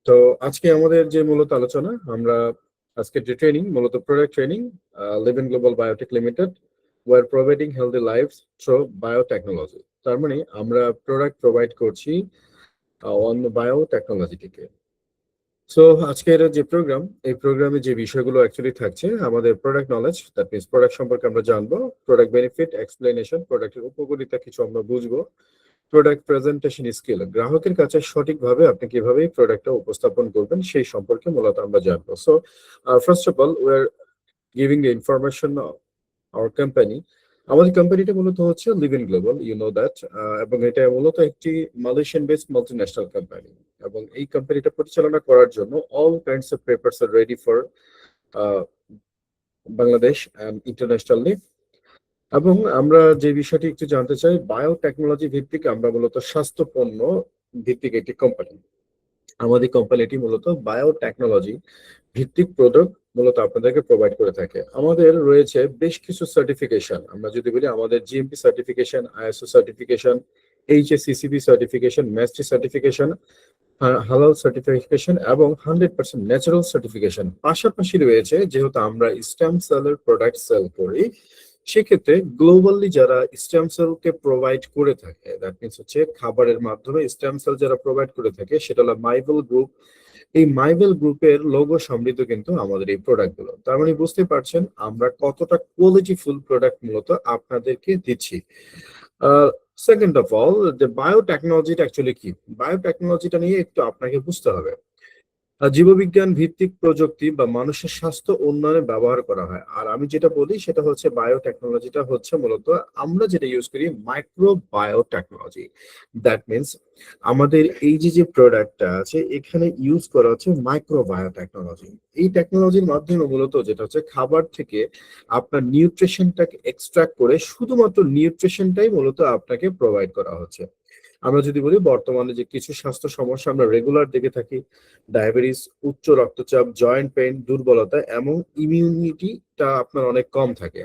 তো আজকে আমাদের যে মূলত আলোচনা আমরা আজকে যে ট্রেনিং মূলত product training Live in Global Biotech Limited are providing healthy life through biotechnology. তার মানে আমরা প্রোডাক্ট প্রোভাইড করছি অন বায়োটেকনোলজি থেকে। সো আজকের যে প্রোগ্রাম, এই প্রোগ্রামে যে বিষয়গুলো অ্যাকচুয়ালি থাকছে আমাদের product knowledge, that means product সম্পর্কে আমরা জানবো, প্রোডাক্ট বেনিফিট এক্সপ্লেনেশন, প্রোডাক্টের উপকারিতা কিছু আমরা বুঝবো, প্রোডাক্ট প্রেজেন্টেশন স্কিল, গ্রাহকের কাছে সঠিকভাবে আপনি কিভাবে প্রোডাক্টটা উপস্থাপন করবেন সেই সম্পর্কে মূলত আমরা জানবো। So first of all we are giving the information our company. আমাদের কোম্পানিটা মূলত হচ্ছে Live in Global, you know that, এবং এটা মূলত একটি মালয়েশিয়ান বেসড মাল্টিন্যাশনাল কোম্পানি। এবং এই কোম্পানিটা পরিচালনা করার জন্য all kinds of papers are ready for Bangladesh and internationally. এবং আমরা যে বিষয়টি একটু জানতে চাই, বায়োটেকনোলজি ভিত্তিক আমরা মূলত স্বাস্থ্য পণ্য ভিত্তিক একটি কোম্পানি। আমাদের কোম্পানিটি মূলত বায়োটেকনোলজি ভিত্তিক প্রোডাক্ট মূলত আপনাদেরকে প্রোভাইড করে থাকে। আমাদের রয়েছে বেশ কিছু সার্টিফিকেশন। আমরা যদি বলি আমাদের GMP certification, ISO certification, HSCCB certification, ম্যাস্টি সার্টিফিকেশন, হালাল সার্টিফিকেশন এবং 100% ন্যাচারাল সার্টিফিকেশন। পাশাপাশি রয়েছে, যেহেতু আমরা স্টেম সেলের প্রোডাক্ট সেল করি, সেক্ষেত্রে গ্লোবালি যারা স্টেম সেলকে প্রোভাইড করে থাকে, দ্যাট মিনস হচ্ছে খাবারের মাধ্যমে স্টেম সেল যারা প্রোভাইড করে থাকে, সেটা হলো মাইভেল গ্রুপ। এই মাইভেল গ্রুপের লোগো সমৃদ্ধ কিন্তু আমাদের এই প্রোডাক্ট গুলো। তার মানে বুঝতে পারছেন আমরা কতটা কোয়ালিটি ফুল প্রোডাক্ট মূলত আপনাদেরকে দিচ্ছি। সেকেন্ড অফ অল, যে বায়োটেকনোলজিটা অ্যাকচুয়ালি কি, বায়োটেকনোলজিটা নিয়ে একটু আপনাকে বুঝতে হবে। জীববিজ্ঞান ভিত্তিক প্রযুক্তি বা মানুষের স্বাস্থ্য উন্নয়নে ব্যবহার করা হয়। আর আমি যেটা বলি সেটা হচ্ছে বায়োটেকনোলজিটা হচ্ছে মূলত আমরা যেটা ইউজ করি মাইক্রো বায়োটেকনোলজি। দ্যাট মিনস আমাদের এই যে প্রোডাক্টটা আছে এখানে ইউজ করা হচ্ছে মাইক্রো বায়োটেকনোলজি। এই টেকনোলজির মাধ্যমে মূলত যেটা হচ্ছে খাবার থেকে আপনার নিউট্রিশনটাকে এক্সট্রাক্ট করে শুধুমাত্র নিউট্রিশনটাই মূলত আপনাকে প্রোভাইড করা হচ্ছে। আমরা যদি বলি বর্তমানে যে কিছু স্বাস্থ্য সমস্যা আমরা রেগুলার দেখে থাকি, ডায়াবেটিস, উচ্চ রক্তচাপ, জয়েন্ট পেইন, দুর্বলতা এবং ইমিউনিটিটা আপনার অনেক কম থাকে।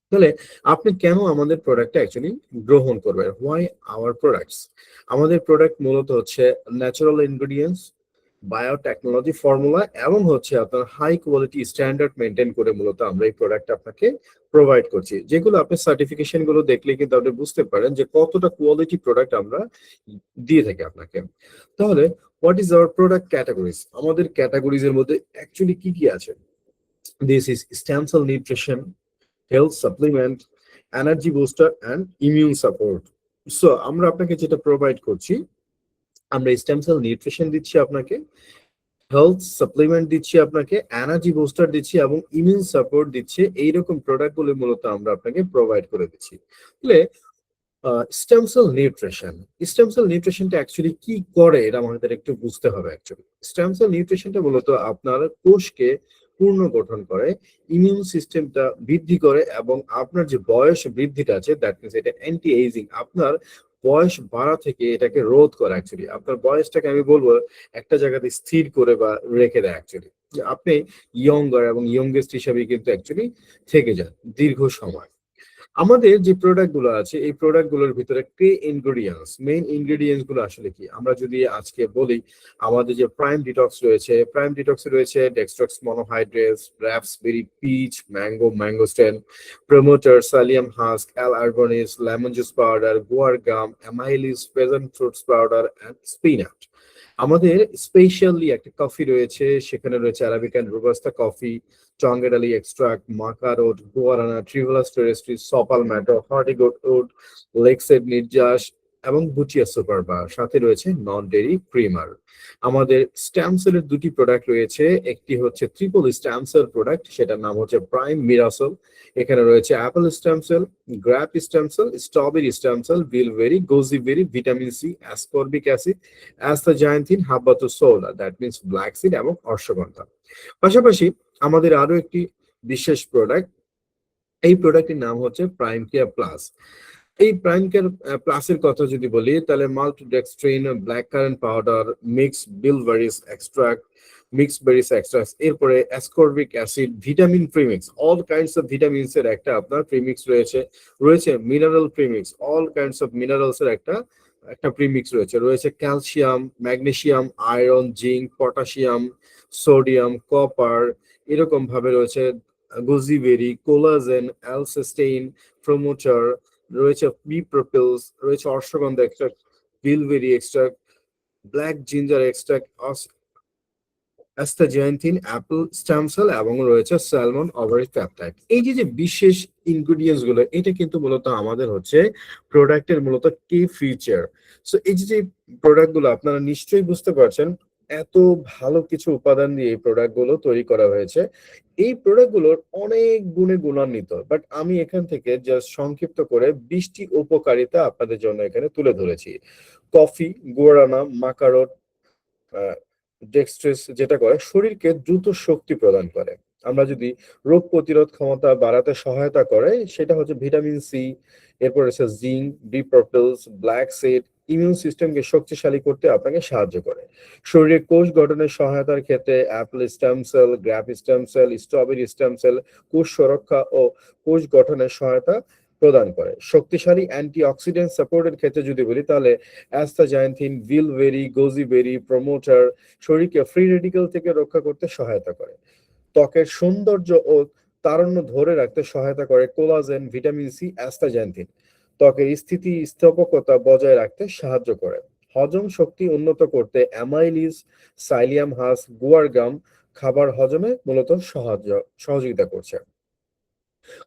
তাহলে আপনি কেন আমাদের প্রোডাক্টটা অ্যাকচুয়ালি গ্রহণ করবেন? Why hour products? আমাদের প্রোডাক্ট মূলত হচ্ছে ন্যাচারাল ইনগ্রেডিয়েন্টস, বায়োটেকনোলজি ফর্মুলা এবং হচ্ছে আপনার হাই কোয়ালিটি স্ট্যান্ডার্ড মেনটেন করে মূলত আমরা এই প্রোডাক্ট আপনাকে প্রোভাইড করছি। যেগুলো আপনি সার্টিফিকেশন গুলো দেখলে কিন্তু আপনি বুঝতে পারেন যে কতটা কোয়ালিটি প্রোডাক্ট আমরা দিয়ে থাকি আপনাকে। তাহলে what is our product categories? আমাদের ক্যাটাগরিজ এর মধ্যে অ্যাকচুয়ালি কি কি আছে? This is stem cell nutrition, health supplement, energy booster and immune support. So আমরা আপনাকে যেটা প্রোভাইড করছি, আমরা স্টেম সেল নিউট্রিশন দিচ্ছি আপনাকে, হেলথ সাপ্লিমেন্ট দিচ্ছি আপনাকে, এনার্জি বুস্টার দিচ্ছি এবং ইমিউন সাপোর্ট দিচ্ছে। এইরকম প্রোডাক্ট গুলো মূলত আমরা আপনাকে প্রোভাইড করে দিচ্ছি। তাহলে stem cell nutrition, stem cell নিউট্রিশনটা অ্যাকচুয়ালি কি করে এটা আমাদের একটু বুঝতে হবে। অ্যাকচুয়ালি স্টেম সেল নিউট্রিশনটা মূলত আপনার কোষকে পুনর্গঠন করে, ইমিউন সিস্টেমটা বৃদ্ধি করে এবং আপনার যে বয়স বৃদ্ধিটা আছে, দ্যাট মিনস এটা অ্যান্টি এইজিং, আপনার বয়স বাড়া থেকে এটাকে রোধ করে। অ্যাকচুয়ালি আপনার বয়সটাকে আমি বলবো একটা জায়গাতে স্থির করে বা রেখে দেয়। অ্যাকচুয়ালি যে আপনি ইয়ঙ্গার এবং ইয়ংগেস্ট হিসাবে কিন্তু অ্যাকচুয়ালি থেকে যান দীর্ঘ সময়। আমাদের যে প্রোডাক্ট গুলো আছে এই প্রোডাক্ট গুলোর ভিতরে মেইন ইনগ্রেডিয়েন্টস গুলো আসলে কি, আমরা যদি আজকে বলি, আমাদের যে প্রাইম ডিটক্স রয়েছে, প্রাইম ডিটক্সে রয়েছে dextrose monohydrates, raspberry peach, mangosteen, promoter, psyllium husk, L arabinose, lemon juice powder, guar gum, amylase, present fruits powder and spinach. আমাদের স্পেশালি একটা কফি রয়েছে, সেখানে রয়েছে অ্যারাবিকান রোবাস্টা কফি, চঙ্গেডালি extract, maca root, guarana, tribulus terrestris, saw palmetto, হর্টিগোড উড, লেক্সেড নির্যাস এবং বুচিয়া সুপার বার। সাথে রয়েছে নন ডেরি ক্রিমার। আমাদের স্ট্যাম সেলের দুটি প্রোডাক্ট রয়েছে, একটি হচ্ছে ট্রিপল স্ট্যাম সেল প্রোডাক্ট, সেটার নাম হচ্ছে প্রাইম মিরাসল। এখানে রয়েছে apple stem cell, grape stem cell, strawberry stem cell, bilberry, goji berry, vitamin C, ascorbic acid, astaxanthin, হাব্বাতুস সৌলা, দ্যাট মিনস ব্ল্যাক সিড এবং অশ্বগন্ধা। পাশাপাশি আমাদের আরো একটি বিশেষ প্রোডাক্ট, এই প্রোডাক্টের নাম হচ্ছে প্রাইম কেয়ার প্লাস। এই প্রাইম কেয়ার প্লাসের কথা যদি বলি, তাহলে maltodextrin, black currant powder, mix bilberries extract, mix berries extract, এরপরে ascorbic acid, vitamin premix, all kinds of vitamins এর একটা আপনার প্রিমিক্স রয়েছে, রয়েছে mineral premix, all kinds of minerals এর একটা একটা প্রিমিক্স রয়েছে, রয়েছে calcium, magnesium, iron, zinc, potassium, sodium, copper, এরকম ভাবে রয়েছে গুজিবেরি, কোলাজেন, অ্যালসিস্টেইন, প্রোমোটার, রয়েছে বি প্রোপিলস, রয়েছে ashwagandha extract, bilberry extract, black ginger extract, astaxanthin, apple stem cell এবং রয়েছে স্যালমন ওভারি পেপটাইড। এই যে যে বিশেষ ইনগ্রেডিয়েন্টস গুলো, এটা কিন্তু মূলত আমাদের হচ্ছে প্রোডাক্টের মূলত কি ফিচার। সো এই যে যে প্রোডাক্ট গুলো আপনারা নিশ্চয়ই বুঝতে পারছেন, এত ভালো কিছু উপাদান দিয়ে এই প্রোডাক্ট গুলো তৈরি করা হয়েছে। এই প্রোডাক্ট গুলোর অনেক গুণে গুণান্বিত, বাট আমি এখান থেকে জাস্ট সংক্ষিপ্ত করে 20টি উপকারিতা আপনাদের জন্য এখানে তুলে ধরেছি। কফি, গুয়ারানা, মাকারোট, ডেক্সট্রেস যেটা করে শরীরকে দ্রুত শক্তি প্রদান করে। আমরা যদি রোগ প্রতিরোধ ক্ষমতা বাড়াতে সহায়তা করে, সেটা হচ্ছে ভিটামিন সি, এরপর হচ্ছে zinc, bee propolis, black seed immune সিস্টেমকে শক্তিশালী করতে আপনাকে সাহায্য করে। শরীরের কোষ গঠনের সহায়তার ক্ষেত্রে Apple stem sell, grab stem cell, strawberry stem cell কোষ সুরক্ষা ও কোষ গঠনের সহায়তা প্রদান করে। শক্তিশালী অ্যান্টিঅক্সিডেন্ট সাপোর্টের ক্ষেত্রে যদি বলি, তাহলে অ্যাস্টাজাইন্থিন, বিলবেরি, গোজিবেরি, প্রোমোটার শরীরকে ফ্রি রেডিকেল থেকে রক্ষা করতে সহায়তা করে। ত্বকের সৌন্দর্য ও তারুণ্য ধরে রাখতে সহায়তা করে কোলাজেন, ভিটামিন সি, অ্যাস্টাজাইন্থিন ত্বকের স্থিতিস্থাপকতা বজায় রাখতে সাহায্য করে। হজম শক্তি উন্নত করতে অ্যামাইলিস, সাইলিয়াম হাস, গুয়ার গাম খাবার হজমে মূলত সহযোগিতা করছে।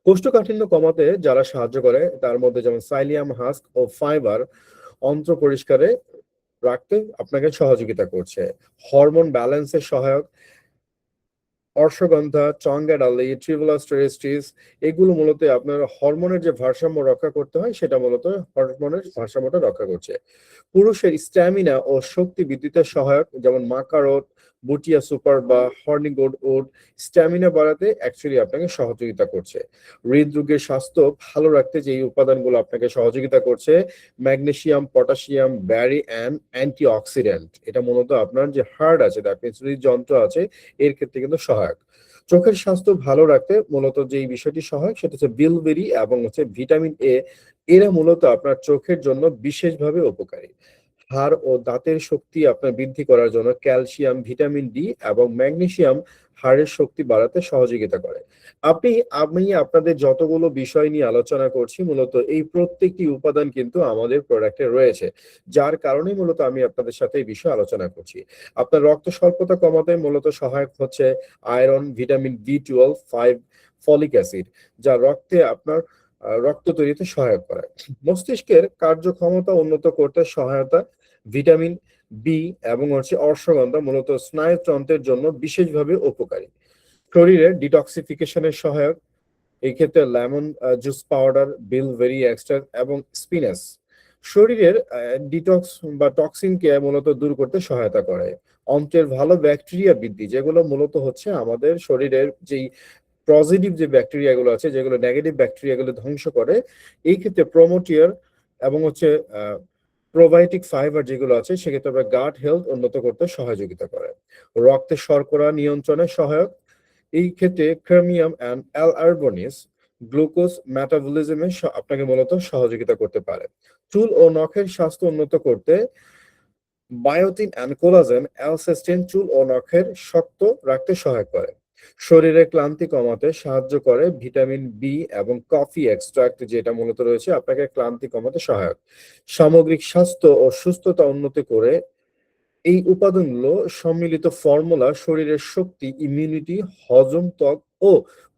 কোষ্ঠকাঠিন্য কমাতে যারা সাহায্য করে, তার মধ্যে যেমন সাইলিয়াম হাস্ক ও ফাইবার অন্ত্র পরিষ্কারে রাখতে আপনাকে সহযোগিতা করছে। হরমোন ব্যালেন্সের সহায়ক অশ্বগন্ধা, চঙ্গাডালি, ট্রিভোলাস টেরেস্ট্রিস এগুলো মূলত আপনার হরমোনের যে ভারসাম্য রক্ষা করতে হয়, সেটা মূলত হরমোনের ভারসাম্যটা রক্ষা করছে। পুরুষের স্ট্যামিনা ও শক্তি বৃদ্ধিতে সহায়ক, যেমন মাকারোট, বুটিয়া সুপার বা হর্নিগোড ওট স্ট্যামিনা বাড়াতে অ্যাকচুয়ালি আপনাকে সহযোগিতা করছে। হৃদরোগের স্বাস্থ্য ভালো রাখতে যে এই উপাদানগুলো আপনাকে সহযোগিতা করছে, magnesium, potassium, Barry and antioxidant, এটা মূলত আপনার যে হার্ট আছে, দ্যাট মিনস হৃদযন্ত্র আছে, এর ক্ষেত্রে কিন্তু সহায়ক। চোখের স্বাস্থ্য ভালো রাখতে মূলত যে বিষয়টি সহায়ক, সেটা হচ্ছে বিলবেরি এবং হচ্ছে ভিটামিন এ, এরা মূলত আপনার চোখের জন্য বিশেষভাবে উপকারী। হাড় ও দাঁতের শক্তি আপনার বৃদ্ধি করার জন্য ক্যালসিয়াম, ভিটামিন ডি এবং ম্যাগনেসিয়াম হাড়ের শক্তি বাড়াতে সহযোগিতা করে। আমি আপনাদের যতগুলো বিষয় নিয়ে আলোচনা করছি, মূলত এই প্রত্যেকটি উপাদান কিন্তু আমাদের প্রোডাক্টে রয়েছে, যার কারণে মূলত আমি আপনাদের সাথে এই বিষয়ে আলোচনা করছি। আপনার রক্ত স্বল্পতা কমাতে মূলত সহায়ক হচ্ছে iron, vitamin B 12, folic acid, যা রক্তে আপনার রক্ত তৈরিতে সহায়ক করে। মস্তিষ্কের কার্যক্ষমতা উন্নত করতে সহায়তা ভিটামিন বি এবং হচ্ছে অশ্বগন্ধা মূলত স্নায়ুতন্ত্রের জন্য বিশেষভাবে উপকারী। শরীরে ডিটক্সিফিকেশনের সহায়ক, এই ক্ষেত্রে লেমন জুস পাউডার, বিলবেরি এক্সট্রাক্ট এবং স্পিনাচ শরীরের ডিটক্স বা টক্সিনকে মূলত দূর করতে সহায়তা করে। অন্ত্রের ভালো ব্যাকটেরিয়া বৃদ্ধি, যেগুলো মূলত হচ্ছে আমাদের শরীরের যেই পজিটিভ যে ব্যাকটেরিয়া গুলো আছে, যেগুলো নেগেটিভ ব্যাকটেরিয়া গুলো ধ্বংস করে, এই ক্ষেত্রে প্রোমোটিয়ার এবং হচ্ছে প্রোবায়োটিক ফাইবার যেগুলো আছে, সেক্ষেত্রে আমরা গাট হেলথ উন্নত করতে সহযোগিতা করে। রক্তে শর্করা নিয়ন্ত্রণে সহায়ক, এই ক্ষেত্রে ক্রোমিয়াম অ্যান্ড অ্যাল আরবনিস গ্লুকোজ মেটাবলিজমে আপনাকে মূলত সহযোগিতা করতে পারে। চুল ও নখের স্বাস্থ্য উন্নত করতে বায়োটিন অ্যান্ড কোলাজেন অ্যালসিস্টিন চুল ও নখের শক্ত রাখতে সহায়ক করে। শরীরে ক্লান্তি কমাতে সাহায্য করে ভিটামিন বি এবং কফি এক্সট্রাক্ট, যেটা মূলত রয়েছে আপনাকে ক্লান্তি কমাতে সহায়ক। সামগ্রিক স্বাস্থ্য ও সুস্থতা উন্নতি করে এই উপাদানগুলো সম্মিলিত ফর্মুলা শরীরের শক্তি, ইমিউনিটি, হজম, ত্বক ও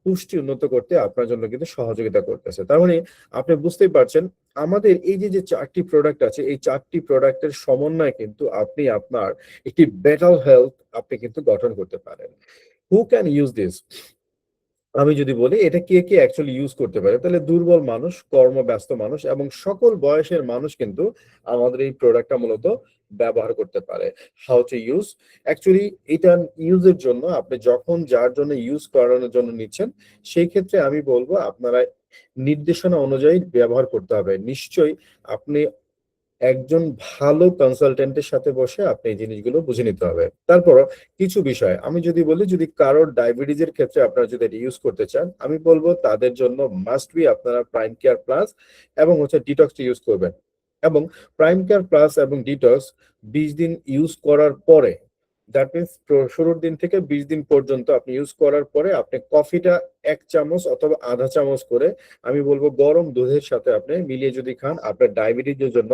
পুষ্টি উন্নত করতে আপনার জন্য কিন্তু সহযোগিতা করতেছে। তার মানে আপনি বুঝতেই পারছেন, আমাদের এই যে যে চারটি প্রোডাক্ট আছে, এই চারটি প্রোডাক্টের সমন্বয়ে কিন্তু আপনি আপনার একটি বেটার হেলথ আপনি কিন্তু গঠন করতে পারেন। Who can use this? আমি যদি বলি এটা কে কে অ্যাকচুয়ালি ইউজ করতে পারে, তাহলে দুর্বল মানুষ, কর্মব্যস্ত মানুষ এবং সকল বয়সের মানুষ কিন্তু আমাদের এই প্রোডাক্টটা মূলত ব্যবহার করতে পারে। How to use? অ্যাকচুয়ালি এটা ইউজের জন্য আপনি যখন যার জন্য ইউজ করানোর জন্য নিচ্ছেন, সেই ক্ষেত্রে আমি বলবো আপনারা নির্দেশনা অনুযায়ী ব্যবহার করতে হবে। নিশ্চয়ই আপনি একজন ভালো কনসালটেন্টের সাথে বসে আপনি এই জিনিসগুলো বুঝে নিতে হবে। তারপরও কিছু বিষয় আমি যদি বলি, যদি কারোর ডায়াবেটিসের ক্ষেত্রে আপনারা যদি এটা ইউজ করতে চান, আমি বলবো তাদের জন্য মাস্ট বি আপনারা প্রাইম কেয়ার প্লাস এবং হচ্ছে ডিটক্সটা ইউজ করবেন। এবং প্রাইম কেয়ার প্লাস এবং ডিটক্স 20 দিন ইউজ করার পরে, দ্যাট মিনস শুরুর দিন থেকে 20 দিন পর্যন্ত আপনি ইউজ করার পরে আপনি কফিটা 1 চামচ অথবা আধা চামচ করে, আমি বলবো গরম দুধের সাথে আপনি মিলিয়ে যদি খান, আপনার ডায়াবেটিসের জন্য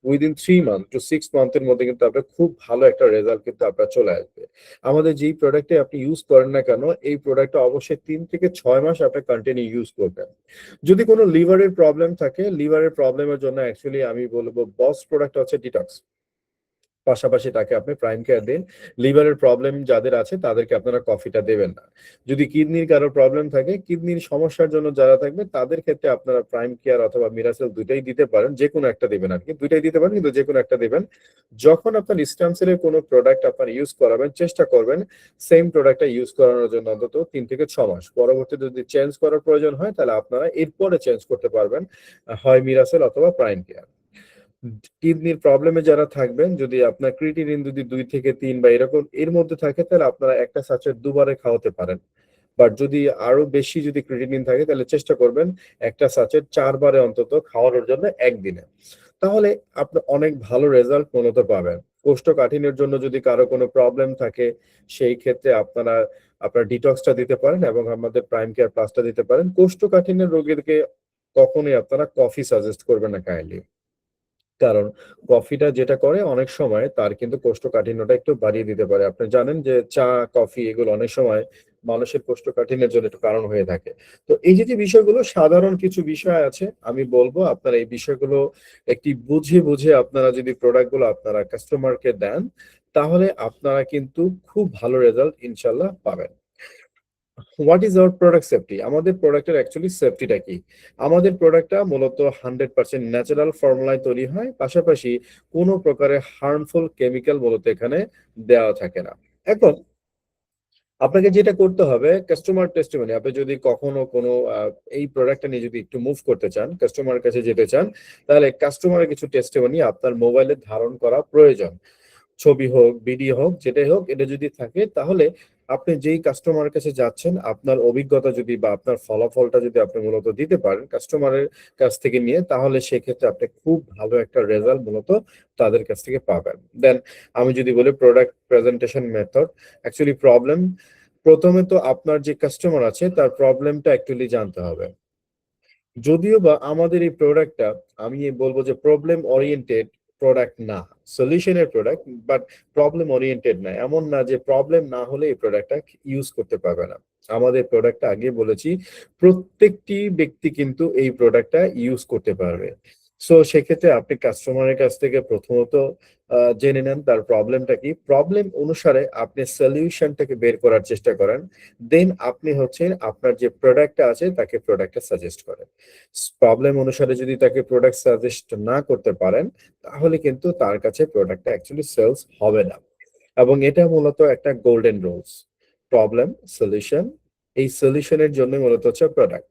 উইদিন 3 মান্থ টু 6 মান্থের মধ্যে কিন্তু আপনার খুব ভালো একটা রেজাল্ট কিন্তু আপনার চলে আসবে। আমাদের যেই প্রোডাক্টে আপনি ইউজ করেন না কেন, এই প্রোডাক্টটা অবশ্যই 3 থেকে 6 মাস আপনি কন্টিনিউ ইউজ করবেন। যদি কোনো লিভারের প্রবলেম থাকে, লিভারের প্রবলেমের জন্য অ্যাকচুয়ালি আমি বলবো বস প্রোডাক্ট হচ্ছে ডিটক্স, পাশাপাশি তাকে আপনি প্রাইম কেয়ার দিন। লিভারের প্রবলেম যাদের আছে তাদেরকে আপনারা কফিটা দেবেন না। যদি কিডনির কারো প্রবলেম থাকে, কিডনির সমস্যার জন্য যারা থাকবে তাদের ক্ষেত্রে আপনারা প্রাইম কেয়ার অথবা মিরাসেল দুইটাই দিতে পারেন, যে কোনো একটা দিবেন আর কি, দুইটাই দিতে পারেন কিন্তু যে কোনো একটা দিবেন। যখন আপনার স্টেমসেলের কোনো প্রোডাক্ট আপনার ইউজ করাবেন, চেষ্টা করবেন সেম প্রোডাক্টটা ইউজ করানোর জন্য অন্তত 3 থেকে 6 মাস। পরবর্তীতে যদি চেঞ্জ করার প্রয়োজন হয় তাহলে আপনারা এরপরে চেঞ্জ করতে পারবেন, হয় মিরাসেল অথবা প্রাইম কেয়ার। কিডনির প্রবলেমে যারা থাকবেন, যদি আপনার ক্রিটিনিন যদি 2 থেকে 3 বা এরকম এর মধ্যে থাকে, তাহলে আপনারা একটা সাচেট দুবারে খাওয়াতে পারেন। বাট যদি আরো বেশি যদি ক্রিটিনিন থাকে তাহলে চেষ্টা করবেন একটা সাচেট 4 বারে অন্তত খাওয়ানোর জন্য একদিনে। তাহলে আপনি অনেক ভালো রেজাল্ট মূলত পাবেন। কোষ্ঠকাঠিন্যের জন্য যদি কারো কোনো প্রবলেম থাকে, সেই ক্ষেত্রে আপনারা আপনার ডিটক্সটা দিতে পারেন এবং আমাদের প্রাইম কেয়ার প্লাসটা দিতে পারেন। কোষ্ঠকাঠিন্যের রোগীদেরকে কখনোই আপনারা কফি সাজেস্ট করবেন না কাইন্ডলি। কারণ কফিটা যেটা করে অনেক সময় তার কিন্তু কোষ্ঠকাঠিন্যটা একটু বাড়িয়ে দিতে পারে। আপনি জানেন যে চা, কফি এগুলো অনেক সময় মানুষের কোষ্ঠকাঠিন্যের জন্য একটু কারণ হয়ে থাকে। তো এই যে বিষয়গুলো সাধারণ কিছু বিষয় আছে, আমি বলব আপনারা এই বিষয়গুলো একটি বুঝে, বুঝে আপনারা যদি প্রোডাক্ট গুলো আপনারা কাস্টমারকে দেন, তাহলে আপনারা কিন্তু খুব ভালো রেজাল্ট ইনশাআল্লাহ পাবেন। What is our product safety? আমাদের প্রোডাক্টের অ্যাকচুয়ালি সেফটিটা কি? আমাদের প্রোডাক্টটা মূলত 100% ন্যাচারাল ফর্মুলায় তৈরি হয়। পাশাপাশি কোনো প্রকারের হার্মফুল কেমিক্যাল মূলত এখানে দেওয়া থাকে না। এখন আপনাকে যেটা করতে হবে, কাস্টমার টেস্টিমনি, আপনি যদি কখনো কোনো এই প্রোডাক্টটা নিয়ে যদি একটু মুভ করতে চান, কাস্টমারের কাছে যেতে চান, তাহলে কাস্টমারের কিছু টেস্টিমনি আপনার মোবাইলে ধারণ করা প্রয়োজন। ছবি হোক, ভিডিও হোক, যেটাই হোক, এটা যদি থাকে তাহলে আপনি যেই কাস্টমারের কাছে যাচ্ছেন, আপনার অভিজ্ঞতা যদি বা আপনার ফলাফলটা যদি আপনি মূলত দিতে পারেন কাস্টমারের কাছ থেকে নিয়ে, তাহলে সেক্ষেত্রে আপনি খুব ভালো একটা রেজাল্ট মূলত তাদের কাছ থেকে পাবেন। দেন আমি যদি বলি product presentation method, actually problem, প্রথমে তো আপনার যে কাস্টমার আছে তার প্রবলেমটা অ্যাকচুয়ালি জানতে হবে। যদিও বা আমাদের এই প্রোডাক্টটা, আমি বলবো যে প্রবলেম ওরিয়েন্টেড প্রোডাক্ট না, সলিউশনের প্রোডাক্ট, বাট প্রবলেম ওরিয়েন্টেড না। এমন না যে প্রবলেম না হলে এই প্রোডাক্টটা ইউজ করতে পারবে না। আমাদের প্রোডাক্টটা আগে বলেছি প্রত্যেকটি ব্যক্তি কিন্তু এই প্রোডাক্টটা ইউজ করতে পারবে। সো সেক্ষেত্রে আপনি কাস্টমারের কাছ থেকে প্রথমত জেনে নেন তার প্রবলেমটা কি, প্রবলেম অনুসারে আপনি সলিউশনটাকে বের করার চেষ্টা করেন। দেন আপনি হচ্ছে আপনার যে প্রোডাক্টটা আছে তাকে প্রোডাক্টটা সাজেস্ট করেন। প্রবলেম অনুসারে যদি তাকে প্রোডাক্ট সাজেস্ট না করতে পারেন, তাহলে কিন্তু তার কাছে প্রোডাক্টটা অ্যাকচুয়ালি সেলস হবে না। এবং এটা মূলত একটা গোল্ডেন রুলস। প্রবলেম, সলিউশন, এই সলিউশনের জন্য মূলত হচ্ছে প্রোডাক্ট।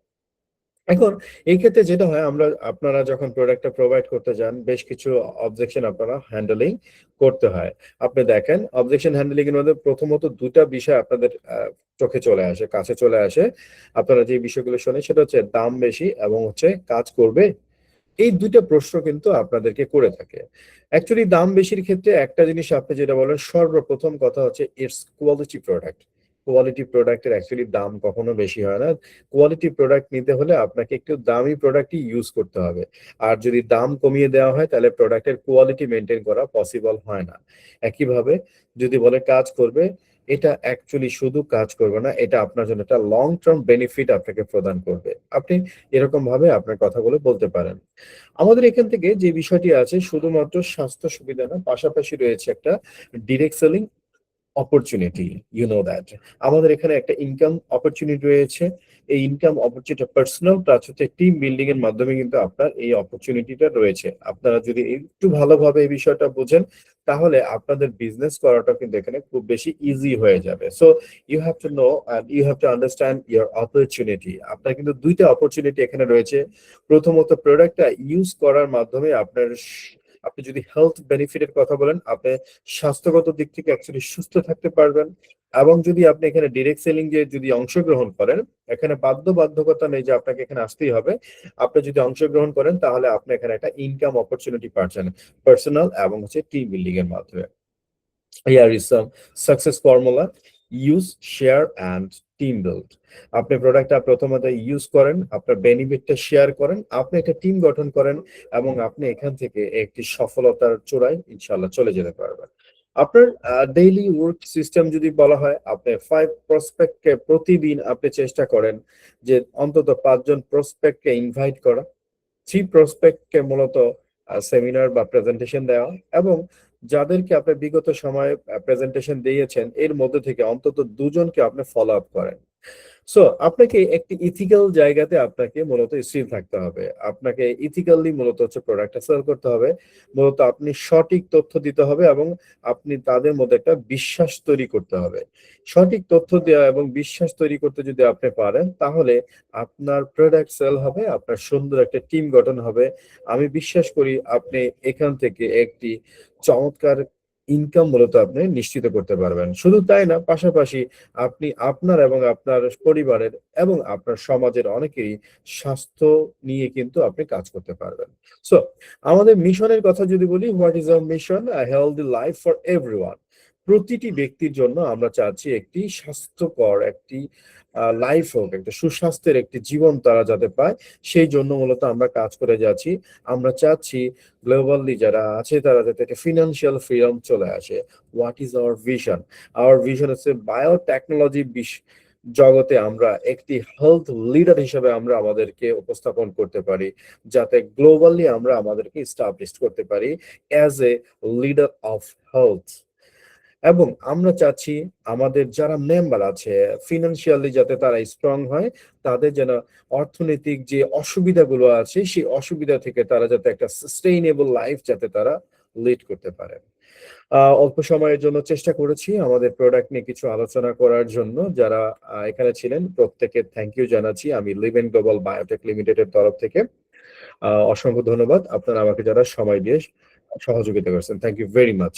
এখন এই ক্ষেত্রে যেটা হয়, আমরা আপনারা যখন প্রোডাক্টটা প্রোভাইড করতে যান, বেশ কিছু অবজেকশন আপনারা হ্যান্ডেলিং করতে হয়। আপনি দেখেন অবজেকশন হ্যান্ডেলিং এর মধ্যে প্রথমত ২টা বিষয় আপনাদের চোখে চলে আসে, কাছে চলে আসে। আপনারা যে বিষয়গুলো শোনেন সেটা হচ্ছে দাম বেশি এবং হচ্ছে কাজ করবে। এই ২টা প্রশ্ন কিন্তু আপনাদেরকে করে থাকে। অ্যাকচুয়ালি দাম বেশির ক্ষেত্রে একটা জিনিস আপনি যেটা বলেন, সর্বপ্রথম কথা হচ্ছে ইটস কোয়ালিটি প্রোডাক্ট। কোয়ালিটি প্রোডাক্টের অ্যাকচুয়ালি দাম কখনো বেশি হয় না। কোয়ালিটি প্রোডাক্ট নিতে হলে আপনাকে একটু দামি প্রোডাক্টই ইউজ করতে হবে। আর যদি দাম কমিয়ে দেওয়া হয় তাহলে প্রোডাক্টের কোয়ালিটি মেইনটেইন করা পসিবল হয় না। একইভাবে যদি বলে কাজ করবে, এটা অ্যাকচুয়ালি শুধু কাজ করবে না, এটা আপনার জন্য একটা লং টার্ম বেনিফিট আপনাকে প্রদান করবে। আপনি এরকম ভাবে আপনার কথাগুলো বলতে পারেন। আমাদের এখান থেকে যে বিষয়টি আছে, শুধুমাত্র স্বাস্থ্য সুবিধা না, পাশাপাশি রয়েছে একটা direct selling opportunity, you know that. আমাদের এখানে একটা ইনকাম অপরচুনিটি রয়েছে। এই ইনকাম অপরচুনিটি পার্সোনাল টাচ হচ্ছে টিম বিল্ডিং এর মাধ্যমে কিন্তু আপনার এই অপরচুনিটিটা রয়েছে। আপনারা যদি একটু ভালোভাবে এই বিষয়টা বোঝেন, তাহলে আপনাদের বিজনেস করাটা কিন্তু এখানে খুব বেশি ইজি হয়ে যাবে। So you have to know and you have to understand your opportunity. আপনার কিন্তু ২টা অপরচুনিটি এখানে রয়েছে। প্রথমত প্রোডাক্টটা ইউজ করার মাধ্যমে আপনার আপনি যদি হেলথ বেনিফিটের কথা বলেন, আপনি স্বাস্থ্যগত দিক থেকে অ্যাকচুয়ালি সুস্থ থাকতে পারবেন। এবং যদি আপনি এখানে ডিরেক্ট সেলিং এ যদি অংশগ্রহণ করেন, এখানে বাধ্যবাধকতা নেই যে আপনাকে এখানে আসতেই হবে। আপনি যদি অংশগ্রহণ করেন তাহলে আপনি এখানে একটা ইনকাম অপরচুনিটি পাচ্ছেন পার্সোনাল এবং হচ্ছে টিম বিল্ডিং এর মাধ্যমে। Here is some success formula: use, share and team build. আপনি প্রোডাক্টটা প্রথমত ইউজ করেন, আপনার বেনিফিটটা শেয়ার করেন, আপনি একটা টিম গঠন করেন এবং আপনি এখান থেকে একটি সফলতার চূড়ায় ইনশাআল্লাহ চলে যেতে পারবেন। আপনার ডেইলি ওয়ার্ক সিস্টেম যদি বলা হয়, আপনি 5 প্রসপেক্টকে প্রতিদিন আপনি চেষ্টা করেন যে অন্তত 5 জন প্রসপেক্টকে ইনভাইট করা, 3 প্রসপেক্টকে মূলত সেমিনার বা প্রেজেন্টেশন দেওয়া এবং যাদেরকে আপনি বিগত সময়ে প্রেজেন্টেশন দিয়েছেন এর মধ্যে থেকে অন্তত 2 জনকে আপনি ফলো আপ করেন। সো আপনাকে একটি ইথিক্যাল জায়গাতে আপনাকে মূলত স্থির থাকতে হবে। আপনাকে ইথিক্যালি মূলত হচ্ছে প্রোডাক্টটা সেল করতে হবে। মূলত আপনি সঠিক তথ্য দিতে হবে এবং আপনি তাদের মধ্যে একটা বিশ্বাস তৈরি করতে হবে। সঠিক তথ্য দেওয়া এবং বিশ্বাস তৈরি করতে যদি আপনি পারেন, তাহলে আপনার প্রোডাক্ট সেল হবে, আপনার সুন্দর একটা টিম গঠন হবে। আমি বিশ্বাস করি আপনি এখান থেকে একটি চমৎকার ইনকাম মূলত আপনি নিশ্চিত করতে পারবেন। শুধু তাই না, পাশাপাশি আপনি আপনার এবং আপনার পরিবারের এবং আপনার সমাজের অনেকেরই স্বাস্থ্য নিয়ে কিন্তু আপনি কাজ করতে পারবেন। সো আমাদের মিশনের কথা যদি বলি, what is our mission? A healthy life for everyone. প্রতিটি ব্যক্তির জন্য আমরা চাচ্ছি একটি স্বাস্থ্যকর একটি লাইফ হোক, একটা সুস্বাস্থ্যের একটি জীবন তারা যাতে পায়, সেই জন্য মূলত আমরা কাজ করে যাচ্ছি। আমরা চাচ্ছি গ্লোবালি যারা আছে তারা যাতে একটা ফিন্যান্সিয়াল ফ্রিডম চলে আসে। What is our vision? Hour vision হচ্ছে বায়োটেকনোলজি জগতে আমরা একটি হেলথ লিডার হিসেবে আমরা আমাদেরকে উপস্থাপন করতে পারি, যাতে গ্লোবালি আমরা আমাদেরকে এস্টাবলিশ করতে পারি as a leader of health. এবং আমরা চাচ্ছি আমাদের যারা মেম্বার আছে ফিনান্সিয়ালি যাতে তারা স্ট্রং হয়, তাদের যেন অর্থনৈতিক যে অসুবিধাগুলো আছে সেই অসুবিধা থেকে তারা যাতে একটা সাস্টেইনেবল লাইফ যাতে তারা লিড করতে পারে। অল্প সময়ের জন্য চেষ্টা করেছি আমাদের প্রোডাক্ট নিয়ে কিছু আলোচনা করার জন্য। যারা এখানে ছিলেন প্রত্যেককে থ্যাংক ইউ জানাচ্ছি আমি লিভেন গ্লোবাল বায়োটেক লিমিটেড এর তরফ থেকে। অসংখ্য ধন্যবাদ আপনারা আমাকে যারা সময় দিয়ে সহযোগিতা করেছেন। Thank you very much.